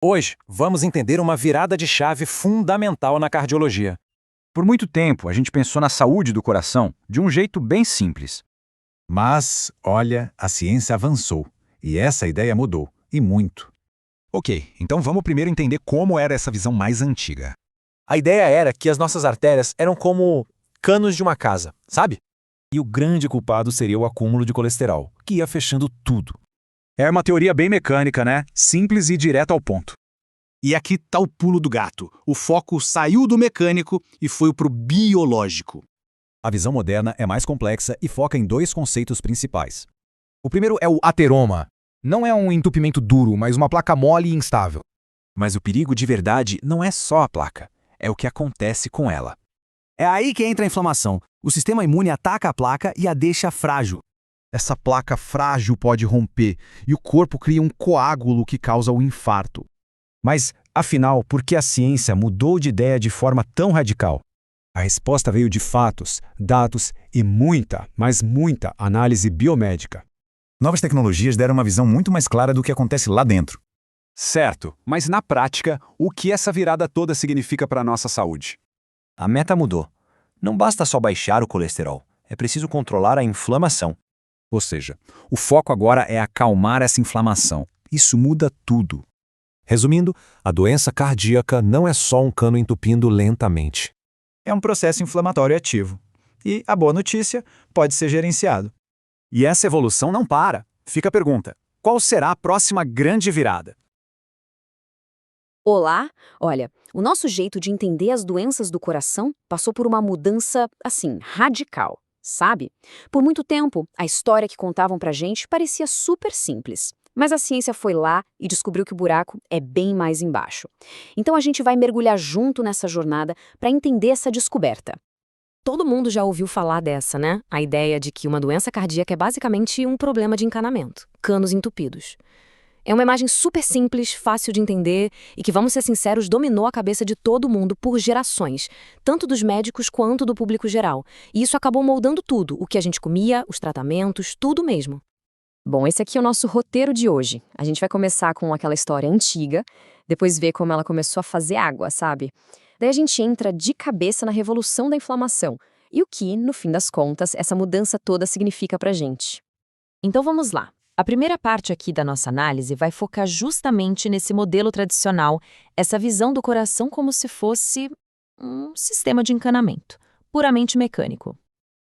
Hoje, vamos entender uma virada de chave fundamental na cardiologia. Por muito tempo, a gente pensou na saúde do coração de um jeito bem simples. Mas, olha, a ciência avançou. E essa ideia mudou. E muito. Ok, então vamos primeiro entender como era essa visão mais antiga. A ideia era que as nossas artérias eram como canos de uma casa, sabe? E o grande culpado seria o acúmulo de colesterol, que ia fechando tudo. É uma teoria bem mecânica, né? Simples e direto ao ponto. E aqui tá o pulo do gato. O foco saiu do mecânico e foi pro biológico. A visão moderna é mais complexa e foca em dois conceitos principais. O primeiro é o ateroma. Não é um entupimento duro, mas uma placa mole e instável. Mas o perigo de verdade não é só a placa, é o que acontece com ela. É aí que entra a inflamação. O sistema imune ataca a placa e a deixa frágil. Essa placa frágil pode romper e o corpo cria um coágulo que causa o infarto. Mas, afinal, por que a ciência mudou de ideia de forma tão radical? A resposta veio de fatos, dados e muita, mas muita análise biomédica. Novas tecnologias deram uma visão muito mais clara do que acontece lá dentro. Certo, mas na prática, o que essa virada toda significa para a nossa saúde? A meta mudou. Não basta só baixar o colesterol, é preciso controlar a inflamação. Ou seja, o foco agora é acalmar essa inflamação. Isso muda tudo. Resumindo, a doença cardíaca não é só um cano entupindo lentamente. É um processo inflamatório ativo. E a boa notícia, pode ser gerenciado. E essa evolução não para. Fica a pergunta: qual será a próxima grande virada? Olá! Olha, o nosso jeito de entender as doenças do coração passou por uma mudança, assim, radical, sabe? Por muito tempo, a história que contavam pra gente parecia super simples. Mas a ciência foi lá e descobriu que o buraco é bem mais embaixo. Então a gente vai mergulhar junto nessa jornada para entender essa descoberta. Todo mundo já ouviu falar dessa, né? A ideia de que uma doença cardíaca é basicamente um problema de encanamento, canos entupidos. É uma imagem super simples, fácil de entender e que, vamos ser sinceros, dominou a cabeça de todo mundo por gerações, tanto dos médicos quanto do público geral. E isso acabou moldando tudo, o que a gente comia, os tratamentos, tudo mesmo. Bom, esse aqui é o nosso roteiro de hoje. A gente vai começar com aquela história antiga, depois ver como ela começou a fazer água, sabe? Daí a gente entra de cabeça na revolução da inflamação e o que, no fim das contas, essa mudança toda significa pra gente. Então vamos lá. A primeira parte aqui da nossa análise vai focar justamente nesse modelo tradicional, essa visão do coração como se fosse um sistema de encanamento, puramente mecânico.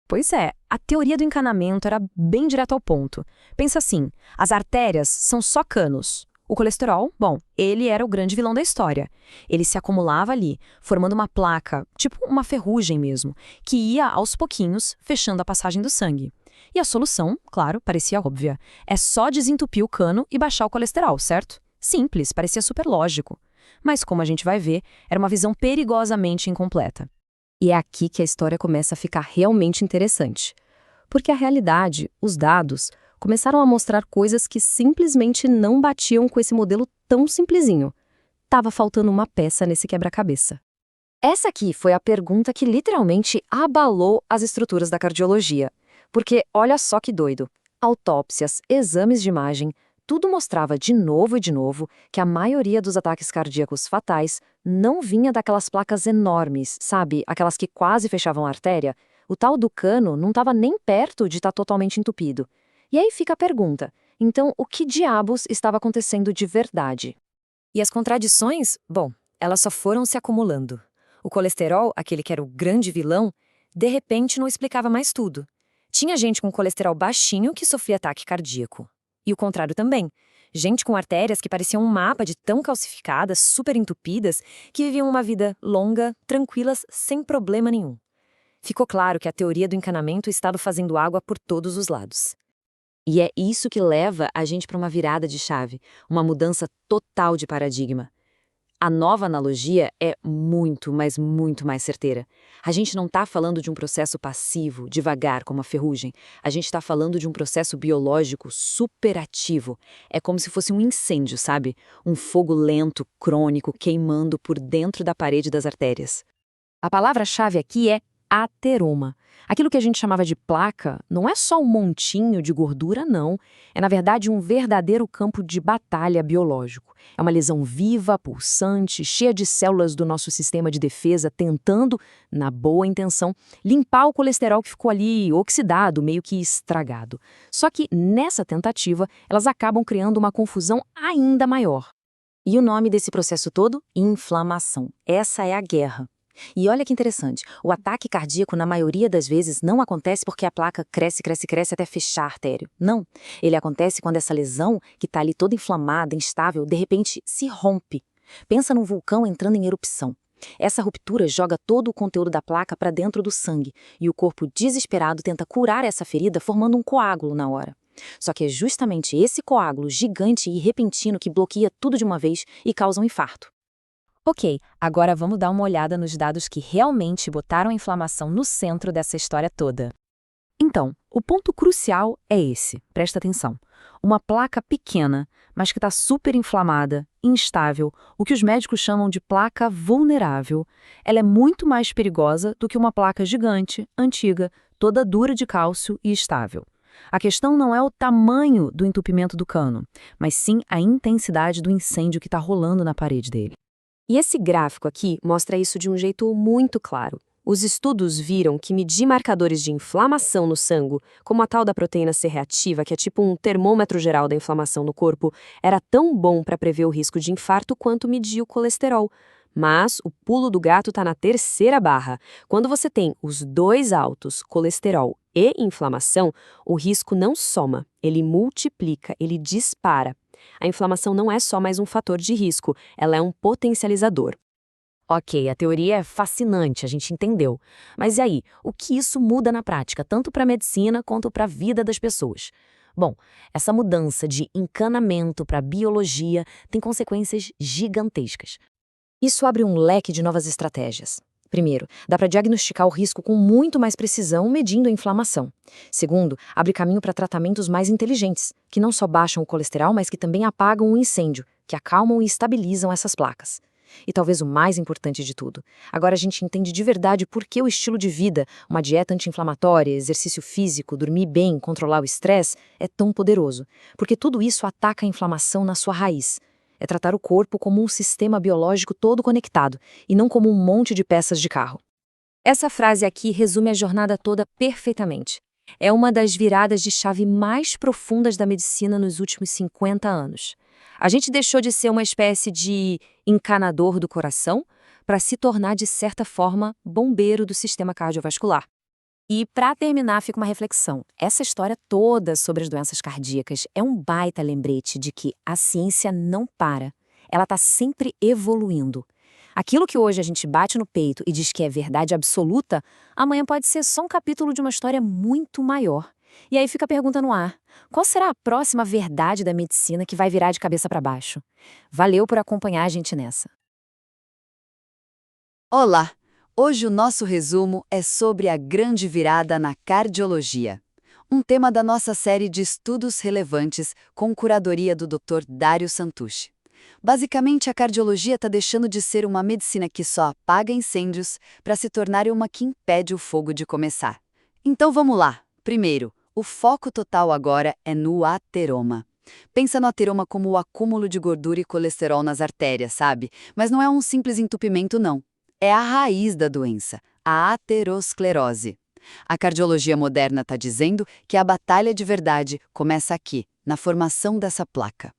Pois é, a teoria do encanamento era bem direto ao ponto. Pensa assim, as artérias são só canos. O colesterol, bom, ele era o grande vilão da história. Ele se acumulava ali, formando uma placa, tipo uma ferrugem mesmo, que ia aos pouquinhos fechando a passagem do sangue. E a solução, claro, parecia óbvia. É só desentupir o cano e baixar o colesterol, certo? Simples, parecia super lógico. Mas como a gente vai ver, era uma visão perigosamente incompleta. E é aqui que a história começa a ficar realmente interessante. Porque a realidade, os dados, começaram a mostrar coisas que simplesmente não batiam com esse modelo tão simplesinho. Tava faltando uma peça nesse quebra-cabeça. Essa aqui foi a pergunta que literalmente abalou as estruturas da cardiologia. Porque olha só que doido. Autópsias, exames de imagem, tudo mostrava de novo e de novo que a maioria dos ataques cardíacos fatais não vinha daquelas placas enormes, sabe? Aquelas que quase fechavam a artéria. O tal do cano não estava nem perto de estar totalmente entupido. E aí fica a pergunta, então o que diabos estava acontecendo de verdade? E as contradições? Bom, elas só foram se acumulando. O colesterol, aquele que era o grande vilão, de repente não explicava mais tudo. Tinha gente com colesterol baixinho que sofria ataque cardíaco. E o contrário também. Gente com artérias que pareciam um mapa de tão calcificadas, super entupidas, que viviam uma vida longa, tranquilas, sem problema nenhum. Ficou claro que a teoria do encanamento estava fazendo água por todos os lados. E é isso que leva a gente para uma virada de chave, uma mudança total de paradigma. A nova analogia é muito, mas muito mais certeira. A gente não está falando de um processo passivo, devagar, como a ferrugem. A gente está falando de um processo biológico superativo. É como se fosse um incêndio, sabe? Um fogo lento, crônico, queimando por dentro da parede das artérias. A palavra-chave aqui é ateroma. Aquilo que a gente chamava de placa não é só um montinho de gordura, não. É, na verdade, um verdadeiro campo de batalha biológico. É uma lesão viva, pulsante, cheia de células do nosso sistema de defesa tentando, na boa intenção, limpar o colesterol que ficou ali oxidado, meio que estragado. Só que, nessa tentativa, elas acabam criando uma confusão ainda maior. E o nome desse processo todo? Inflamação. Essa é a guerra. E olha que interessante, o ataque cardíaco na maioria das vezes não acontece porque a placa cresce até fechar a artéria. Não, ele acontece quando essa lesão, que está ali toda inflamada, instável, de repente se rompe. Pensa num vulcão entrando em erupção. Essa ruptura joga todo o conteúdo da placa para dentro do sangue e o corpo desesperado tenta curar essa ferida formando um coágulo na hora. Só que é justamente esse coágulo gigante e repentino que bloqueia tudo de uma vez e causa um infarto. Ok, agora vamos dar uma olhada nos dados que realmente botaram a inflamação no centro dessa história toda. Então, o ponto crucial é esse, presta atenção. Uma placa pequena, mas que está super inflamada, instável, o que os médicos chamam de placa vulnerável. Ela é muito mais perigosa do que uma placa gigante, antiga, toda dura de cálcio e estável. A questão não é o tamanho do entupimento do cano, mas sim a intensidade do incêndio que está rolando na parede dele. E esse gráfico aqui mostra isso de um jeito muito claro. Os estudos viram que medir marcadores de inflamação no sangue, como a tal da proteína C reativa, que é tipo um termômetro geral da inflamação no corpo, era tão bom para prever o risco de infarto quanto medir o colesterol. Mas o pulo do gato está na terceira barra. Quando você tem os dois altos, colesterol e inflamação, o risco não soma, ele multiplica, ele dispara. A inflamação não é só mais um fator de risco, ela é um potencializador. Ok, a teoria é fascinante, a gente entendeu. Mas e aí, o que isso muda na prática, tanto para a medicina quanto para a vida das pessoas? Bom, essa mudança de encanamento para a biologia tem consequências gigantescas. Isso abre um leque de novas estratégias. Primeiro, dá para diagnosticar o risco com muito mais precisão medindo a inflamação. Segundo, abre caminho para tratamentos mais inteligentes, que não só baixam o colesterol, mas que também apagam o incêndio, que acalmam e estabilizam essas placas. E talvez o mais importante de tudo, agora a gente entende de verdade por que o estilo de vida, uma dieta anti-inflamatória, exercício físico, dormir bem, controlar o estresse, é tão poderoso. Porque tudo isso ataca a inflamação na sua raiz. É tratar o corpo como um sistema biológico todo conectado, e não como um monte de peças de carro. Essa frase aqui resume a jornada toda perfeitamente. É uma das viradas de chave mais profundas da medicina nos últimos 50 anos. A gente deixou de ser uma espécie de encanador do coração para se tornar, de certa forma, bombeiro do sistema cardiovascular. E, para terminar, fica uma reflexão. Essa história toda sobre as doenças cardíacas é um baita lembrete de que a ciência não para. Ela está sempre evoluindo. Aquilo que hoje a gente bate no peito e diz que é verdade absoluta, amanhã pode ser só um capítulo de uma história muito maior. E aí fica a pergunta no ar. Qual será a próxima verdade da medicina que vai virar de cabeça para baixo? Valeu por acompanhar a gente nessa. Olá! Hoje o nosso resumo é sobre a grande virada na cardiologia. Um tema da nossa série de estudos relevantes com curadoria do Dr. Dario Santucci. Basicamente, a cardiologia está deixando de ser uma medicina que só apaga incêndios para se tornar uma que impede o fogo de começar. Então vamos lá. Primeiro, o foco total agora é no ateroma. Pensa no ateroma como o acúmulo de gordura e colesterol nas artérias, sabe? Mas não é um simples entupimento, não. É a raiz da doença, a aterosclerose. A cardiologia moderna está dizendo que a batalha de verdade começa aqui, na formação dessa placa.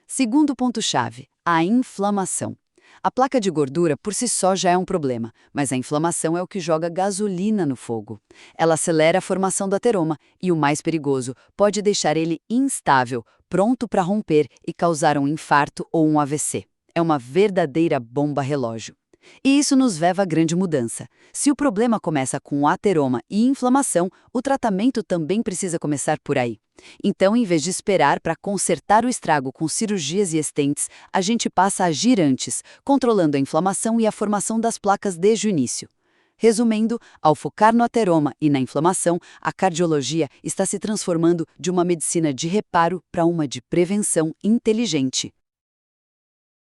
Segundo ponto-chave, a inflamação. A placa de gordura por si só já é um problema, mas a inflamação é o que joga gasolina no fogo. Ela acelera a formação do ateroma e, o mais perigoso, pode deixar ele instável, pronto para romper e causar um infarto ou um AVC. É uma verdadeira bomba relógio. E isso nos leva à grande mudança. Se o problema começa com ateroma e inflamação, o tratamento também precisa começar por aí. Então, em vez de esperar para consertar o estrago com cirurgias e estentes, a gente passa a agir antes, controlando a inflamação e a formação das placas desde o início. Resumindo, ao focar no ateroma e na inflamação, a cardiologia está se transformando de uma medicina de reparo para uma de prevenção inteligente.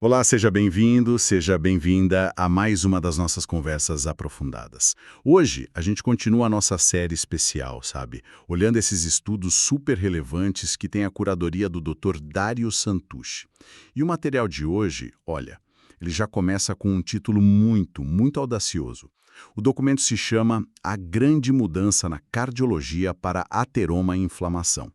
Olá, seja bem-vindo, seja bem-vinda a mais uma das nossas conversas aprofundadas. Hoje, a gente continua a nossa série especial, sabe? Olhando esses estudos super relevantes que tem a curadoria do Dr. Dario Santucci. E o material de hoje, olha, ele já começa com um título muito audacioso. O documento se chama A Grande Mudança na Cardiologia para Ateroma e Inflamação.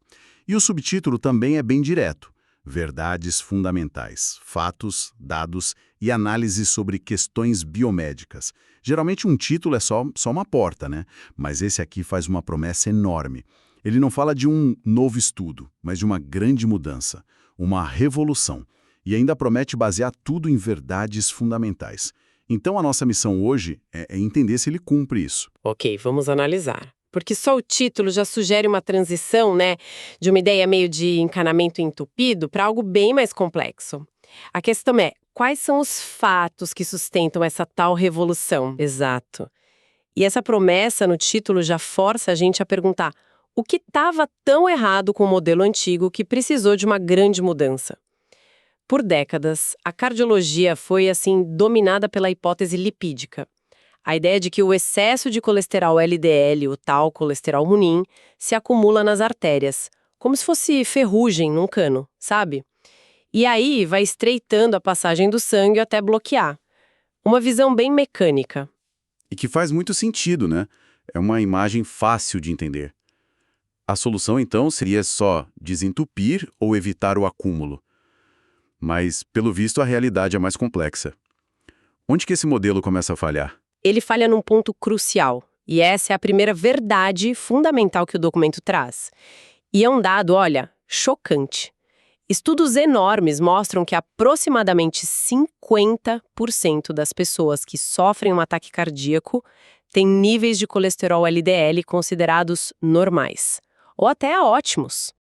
E o subtítulo também é bem direto. Verdades fundamentais, fatos, dados e análises sobre questões biomédicas. Geralmente um título é só uma porta, né? Mas esse aqui faz uma promessa enorme. Ele não fala de um novo estudo, mas de uma grande mudança, uma revolução. E ainda promete basear tudo em verdades fundamentais. Então a nossa missão hoje é entender se ele cumpre isso. Ok, vamos analisar. Porque só o título já sugere uma transição, né, de uma ideia meio de encanamento entupido para algo bem mais complexo. A questão é, quais são os fatos que sustentam essa tal revolução? Exato. E essa promessa no título já força a gente a perguntar o que estava tão errado com o modelo antigo que precisou de uma grande mudança. Por décadas, a cardiologia foi, assim, dominada pela hipótese lipídica. A ideia de que o excesso de colesterol LDL, o tal colesterol ruim, se acumula nas artérias, como se fosse ferrugem num cano, sabe? E aí vai estreitando a passagem do sangue até bloquear. Uma visão bem mecânica. E que faz muito sentido, né? É uma imagem fácil de entender. A solução, então, seria só desentupir ou evitar o acúmulo. Mas, pelo visto, a realidade é mais complexa. Onde que esse modelo começa a falhar? Ele falha num ponto crucial, e essa é a primeira verdade fundamental que o documento traz. E é um dado, olha, chocante. Estudos enormes mostram que aproximadamente 50% das pessoas que sofrem um ataque cardíaco têm níveis de colesterol LDL considerados normais, ou até ótimos.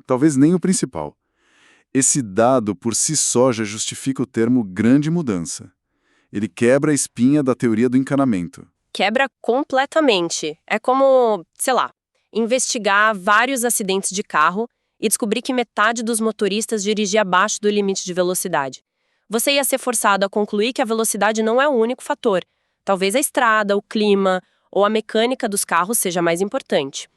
Talvez nem o principal. Esse dado por si só já justifica o termo grande mudança. Ele quebra a espinha da teoria do encanamento. Quebra completamente. É como, sei lá, investigar vários acidentes de carro e descobrir que metade dos motoristas dirigia abaixo do limite de velocidade. Você ia ser forçado a concluir que a velocidade não é o único fator. Talvez a estrada, o clima ou a mecânica dos carros seja mais importante.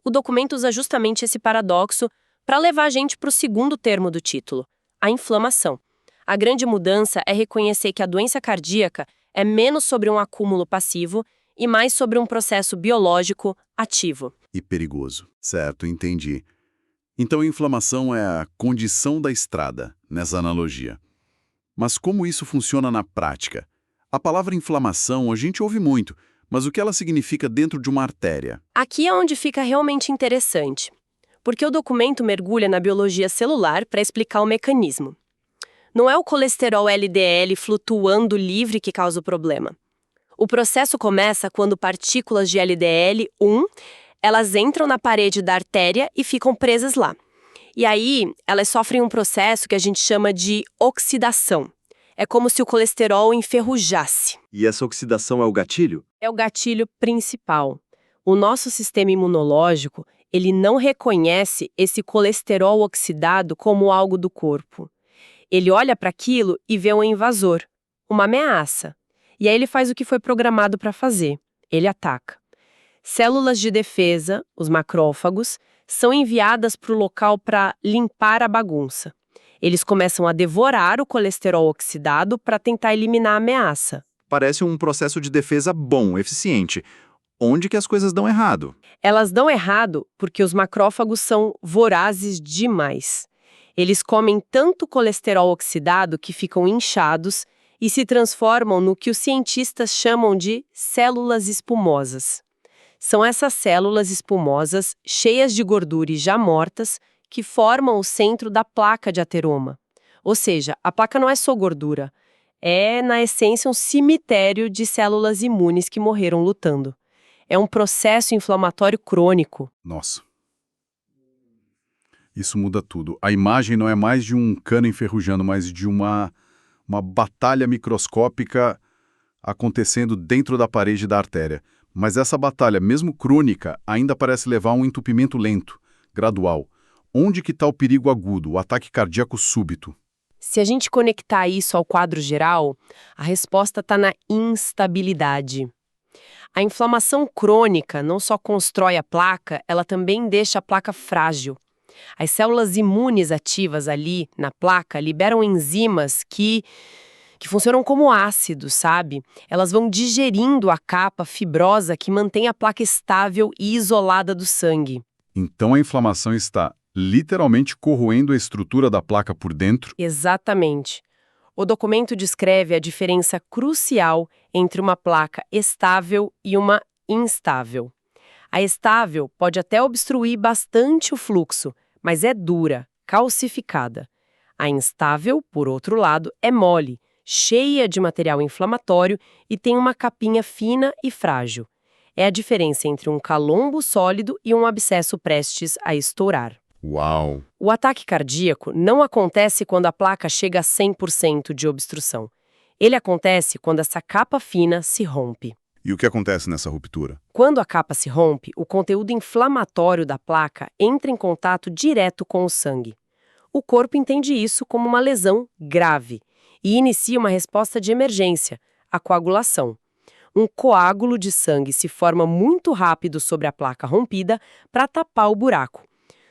O documento usa justamente esse paradoxo para levar a gente para o segundo termo do título, a inflamação. A grande mudança é reconhecer que a doença cardíaca é menos sobre um acúmulo passivo e mais sobre um processo biológico ativo. E perigoso. Certo, entendi. Então a inflamação é a condição da estrada, nessa analogia. Mas como isso funciona na prática? A palavra inflamação a gente ouve muito, mas o que ela significa dentro de uma artéria? Aqui é onde fica realmente interessante, porque o documento mergulha na biologia celular para explicar o mecanismo. Não é o colesterol LDL flutuando livre que causa o problema. O processo começa quando partículas de LDL-1, elas entram na parede da artéria e ficam presas lá. E aí, elas sofrem um processo que a gente chama de oxidação. É como se o colesterol enferrujasse. E essa oxidação é o gatilho? É o gatilho principal. O nosso sistema imunológico, ele não reconhece esse colesterol oxidado como algo do corpo. Ele olha para aquilo e vê um invasor, uma ameaça. E aí ele faz o que foi programado para fazer. Ele ataca. Células de defesa, os macrófagos, são enviadas para o local para limpar a bagunça. Eles começam a devorar o colesterol oxidado para tentar eliminar a ameaça. Parece um processo de defesa bom, eficiente. Onde que as coisas dão errado? Elas dão errado porque os macrófagos são vorazes demais. Eles comem tanto colesterol oxidado que ficam inchados e se transformam no que os cientistas chamam de células espumosas. São essas células espumosas, cheias de gordura e já mortas, que formam o centro da placa de ateroma. Ou seja, a placa não é só gordura, é, na essência, um cemitério de células imunes que morreram lutando. É um processo inflamatório crônico. Nossa. Isso muda tudo. A imagem não é mais de um cano enferrujando, mas de uma batalha microscópica acontecendo dentro da parede da artéria. Mas essa batalha, mesmo crônica, ainda parece levar a um entupimento lento, gradual. Onde que está o perigo agudo, o ataque cardíaco súbito? Se a gente conectar isso ao quadro geral, a resposta está na instabilidade. A inflamação crônica não só constrói a placa, ela também deixa a placa frágil. As células imunes ativas ali na placa liberam enzimas que funcionam como ácidos, sabe? Elas vão digerindo a capa fibrosa que mantém a placa estável e isolada do sangue. Então a inflamação está literalmente corroendo a estrutura da placa por dentro? Exatamente. O documento descreve a diferença crucial entre uma placa estável e uma instável. A estável pode até obstruir bastante o fluxo, mas é dura, calcificada. A instável, por outro lado, é mole, cheia de material inflamatório e tem uma capinha fina e frágil. É a diferença entre um calombo sólido e um abscesso prestes a estourar. Uau! O ataque cardíaco não acontece quando a placa chega a 100% de obstrução. Ele acontece quando essa capa fina se rompe. E o que acontece nessa ruptura? Quando a capa se rompe, o conteúdo inflamatório da placa entra em contato direto com o sangue. O corpo entende isso como uma lesão grave e inicia uma resposta de emergência, a coagulação. Um coágulo de sangue se forma muito rápido sobre a placa rompida para tapar o buraco.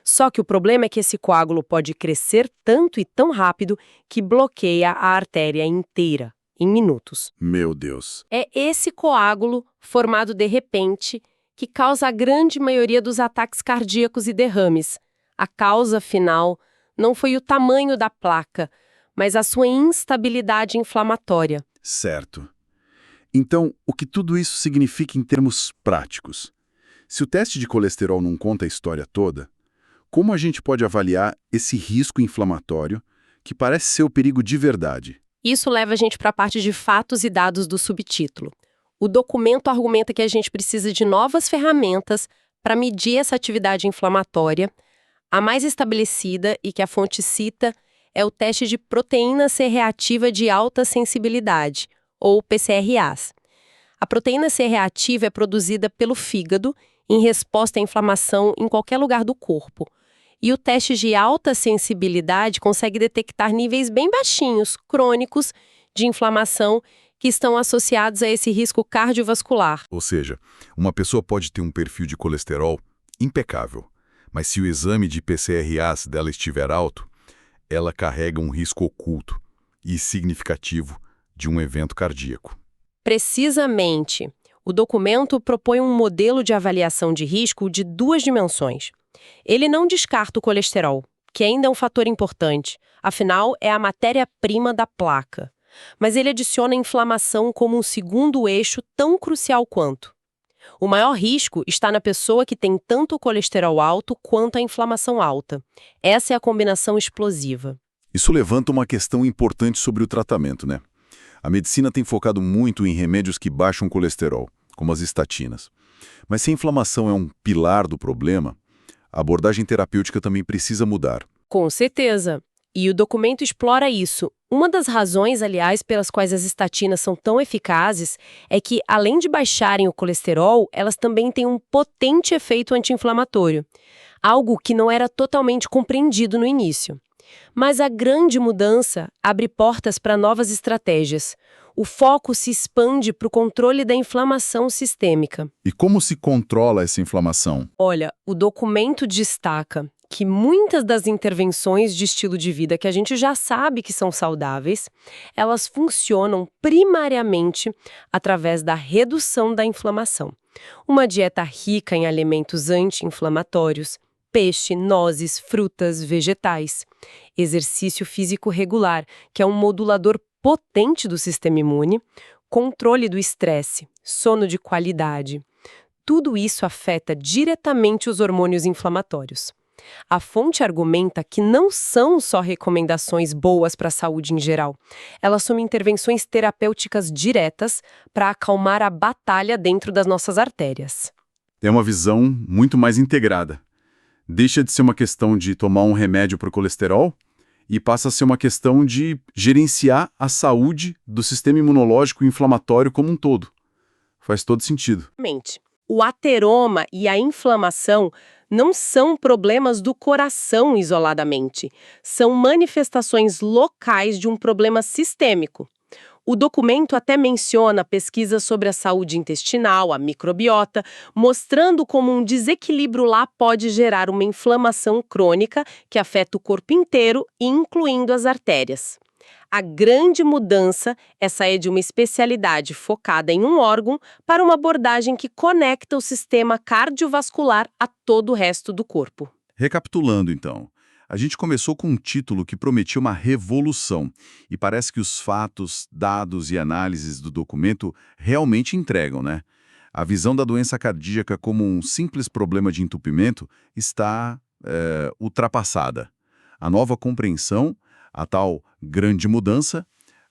Só que o problema é que esse coágulo pode crescer tanto e tão rápido que bloqueia a artéria inteira, em minutos. Meu Deus! É esse coágulo, formado de repente, que causa a grande maioria dos ataques cardíacos e derrames. A causa final não foi o tamanho da placa, mas a sua instabilidade inflamatória. Certo. Então, o que tudo isso significa em termos práticos? Se o teste de colesterol não conta a história toda, como a gente pode avaliar esse risco inflamatório, que parece ser o perigo de verdade? Isso leva a gente para a parte de fatos e dados do subtítulo. O documento argumenta que a gente precisa de novas ferramentas para medir essa atividade inflamatória. A mais estabelecida e que a fonte cita é o teste de proteína C reativa de alta sensibilidade, ou PCRAs. A proteína C reativa é produzida pelo fígado em resposta à inflamação em qualquer lugar do corpo. E o teste de alta sensibilidade consegue detectar níveis bem baixinhos, crônicos, de inflamação que estão associados a esse risco cardiovascular. Ou seja, uma pessoa pode ter um perfil de colesterol impecável, mas se o exame de PCRAs dela estiver alto, ela carrega um risco oculto e significativo de um evento cardíaco. Precisamente. O documento propõe um modelo de avaliação de risco de 2 dimensões. Ele não descarta o colesterol, que ainda é um fator importante, afinal é a matéria-prima da placa. Mas ele adiciona a inflamação como um segundo eixo tão crucial quanto. O maior risco está na pessoa que tem tanto o colesterol alto quanto a inflamação alta. Essa é a combinação explosiva. Isso levanta uma questão importante sobre o tratamento, né? A medicina tem focado muito em remédios que baixam o colesterol, como as estatinas. Mas se a inflamação é um pilar do problema, a abordagem terapêutica também precisa mudar. Com certeza. E o documento explora isso. Uma das razões, aliás, pelas quais as estatinas são tão eficazes é que, além de baixarem o colesterol, elas também têm um potente efeito anti-inflamatório, algo que não era totalmente compreendido no início. Mas a grande mudança abre portas para novas estratégias. O foco se expande para o controle da inflamação sistêmica. E como se controla essa inflamação? Olha, o documento destaca que muitas das intervenções de estilo de vida que a gente já sabe que são saudáveis, elas funcionam primariamente através da redução da inflamação. Uma dieta rica em alimentos anti-inflamatórios, peixe, nozes, frutas, vegetais. Exercício físico regular, que é um modulador potente do sistema imune, controle do estresse, sono de qualidade. Tudo isso afeta diretamente os hormônios inflamatórios. A fonte argumenta que não são só recomendações boas para a saúde em geral. Elas são intervenções terapêuticas diretas para acalmar a batalha dentro das nossas artérias. É uma visão muito mais integrada. Deixa de ser uma questão de tomar um remédio para o colesterol e passa a ser uma questão de gerenciar a saúde do sistema imunológico e inflamatório como um todo. Faz todo sentido. O ateroma e a inflamação não são problemas do coração isoladamente, são manifestações locais de um problema sistêmico. O documento até menciona pesquisas sobre a saúde intestinal, a microbiota, mostrando como um desequilíbrio lá pode gerar uma inflamação crônica que afeta o corpo inteiro, incluindo as artérias. A grande mudança, essa é de uma especialidade focada em um órgão para uma abordagem que conecta o sistema cardiovascular a todo o resto do corpo. Recapitulando, então. A gente começou com um título que prometia uma revolução, e parece que os fatos, dados e análises do documento realmente entregam, né? A visão da doença cardíaca como um simples problema de entupimento está ultrapassada. A nova compreensão, a tal grande mudança,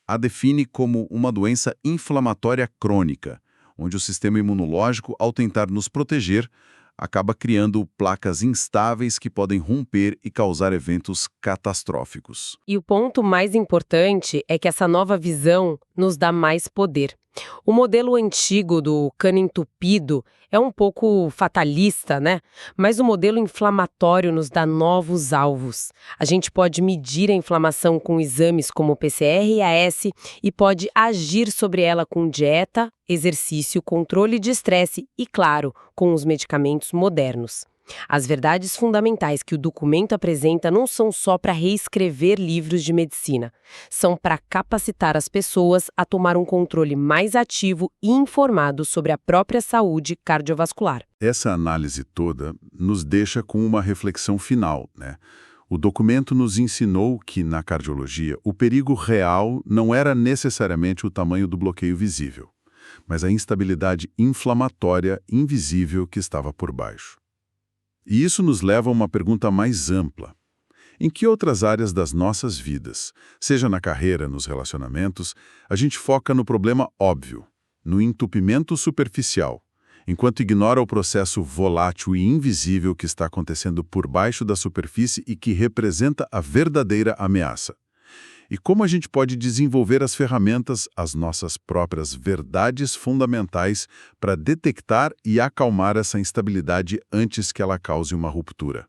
a define como uma doença inflamatória crônica, onde o sistema imunológico, ao tentar nos proteger, acaba criando placas instáveis que podem romper e causar eventos catastróficos. E o ponto mais importante é que essa nova visão nos dá mais poder. O modelo antigo do cano entupido é um pouco fatalista, né? Mas o modelo inflamatório nos dá novos alvos. A gente pode medir a inflamação com exames como o PCR e AS e pode agir sobre ela com dieta, exercício, controle de estresse e, claro, com os medicamentos modernos. As verdades fundamentais que o documento apresenta não são só para reescrever livros de medicina, são para capacitar as pessoas a tomar um controle mais ativo e informado sobre a própria saúde cardiovascular. Essa análise toda nos deixa com uma reflexão final, né? O documento nos ensinou que, na cardiologia, o perigo real não era necessariamente o tamanho do bloqueio visível, mas a instabilidade inflamatória invisível que estava por baixo. E isso nos leva a uma pergunta mais ampla. Em que outras áreas das nossas vidas, seja na carreira, nos relacionamentos, a gente foca no problema óbvio, no entupimento superficial, enquanto ignora o processo volátil e invisível que está acontecendo por baixo da superfície e que representa a verdadeira ameaça? E como a gente pode desenvolver as ferramentas, as nossas próprias verdades fundamentais para detectar e acalmar essa instabilidade antes que ela cause uma ruptura?